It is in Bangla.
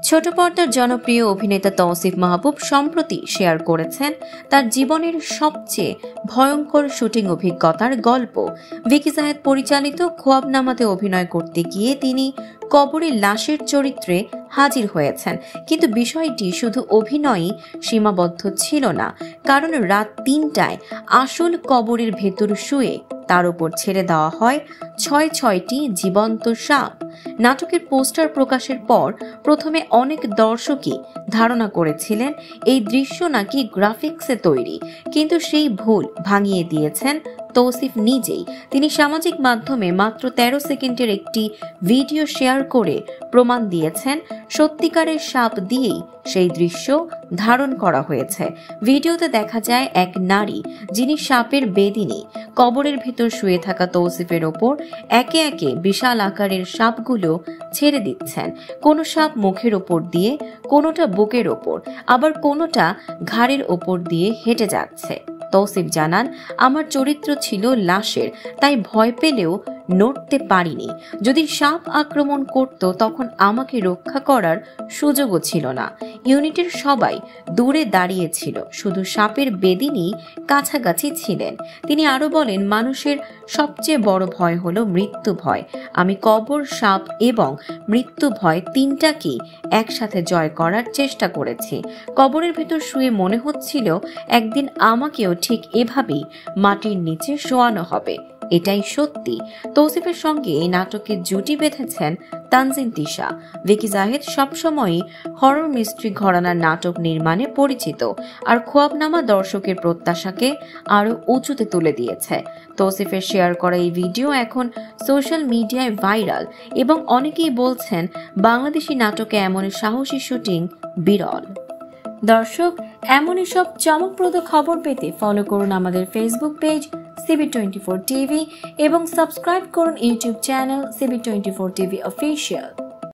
ছোট পর্দার জনপ্রিয় অভিনেতা তৌসিফ মাহবুব সম্প্রতি শেয়ার করেছেন তার জীবনের সবচেয়ে ভয়ঙ্কর শুটিং অভিজ্ঞতার গল্প। ভিকি জাহেদ পরিচালিত খোয়াবনামাতে অভিনয় করতে গিয়ে তিনি কবরে লাশের চরিত্রে হাজির হয়েছেন, কিন্তু বিষয়টি শুধু অভিনয়ই সীমাবদ্ধ ছিল না, কারণ রাত ৩টায় আসল কবরের ভেতর শুয়ে তার উপর ছেড়ে দেওয়া হয় ছয়টি জীবন্ত সাপ। নাটকের পোস্টার প্রকাশের পর প্রথমে অনেক দর্শকই ধারণা করেছিলেন এই দৃশ্য নাকি গ্রাফিক্সে তৈরি, কিন্তু সেই ভুল ভাঙিয়ে দিয়েছেন তৌসিফ নিজেই। তিনি সামাজিক মাধ্যমে মাত্র ১৩ সেকেন্ডের একটি ভিডিও শেয়ার করে প্রমাণ দিয়েছেন সত্যিকারের সাপ দিয়েই সেই দৃশ্য ধারণ করা হয়েছে। ভিডিওতে দেখা যায় এক নারী, যিনি সাপের বেদিনী, কবরের ভিতর শুয়ে থাকা তৌসিফের ওপর একে একে বিশাল আকারের সাপগুলো ছেড়ে দিচ্ছেন। কোনো সাপ মুখের ওপর দিয়ে, কোনোটা বুকের ওপর, আবার কোনোটা ঘাড়ের ওপর দিয়ে হেঁটে যাচ্ছে। তৌসিফ জানান, আমার চরিত্র ছিল লাশের, তাই ভয় পেলেও নড়তে পারিনি। যদি সাপ আক্রমণ করত তখন আমাকে রক্ষা করার সুযোগও ছিল না। ইউনিটের সবাই দূরে দাঁড়িয়েছিল, শুধু সাপের বেদিনী কাছাকাছি ছিলেন। তিনি আরো বলেন, মানুষের সবচেয়ে বড় ভয় হলো মৃত্যু ভয়। আমি কবর, সাপ এবং মৃত্যু ভয় তিনটাকেই একসাথে জয় করার চেষ্টা করেছি। কবরের ভেতর শুয়ে মনে হচ্ছিল একদিন আমাকেও ঠিক এভাবেই মাটির নিচে শোয়ানো হবে। এটাই সত্যি। তৌসিফের সঙ্গে এই নাটকে জুটি বেঁধেছেন তানজিন তিশা। ভিকি জাহেদ সবসময়ই হরর মিস্ট্রি ঘরানার নাটক নির্মাণে পরিচিত, আর খোয়াবনামা দর্শকের প্রত্যাশাকে আরো উঁচুতে তুলে দিয়েছে। তৌসিফের শেয়ার করা এই ভিডিও এখন সোশ্যাল মিডিয়ায় ভাইরাল এবং অনেকেই বলছেন বাংলাদেশি নাটকে এমন সাহসী শুটিং বিরল। দর্শক, এমনই সব চমকপ্রদ খবর পেতে ফলো করুন আমাদের ফেসবুক পেজ CB24 TV এবং সাবস্ক্রাইব করুন YouTube channel CB24 TV official.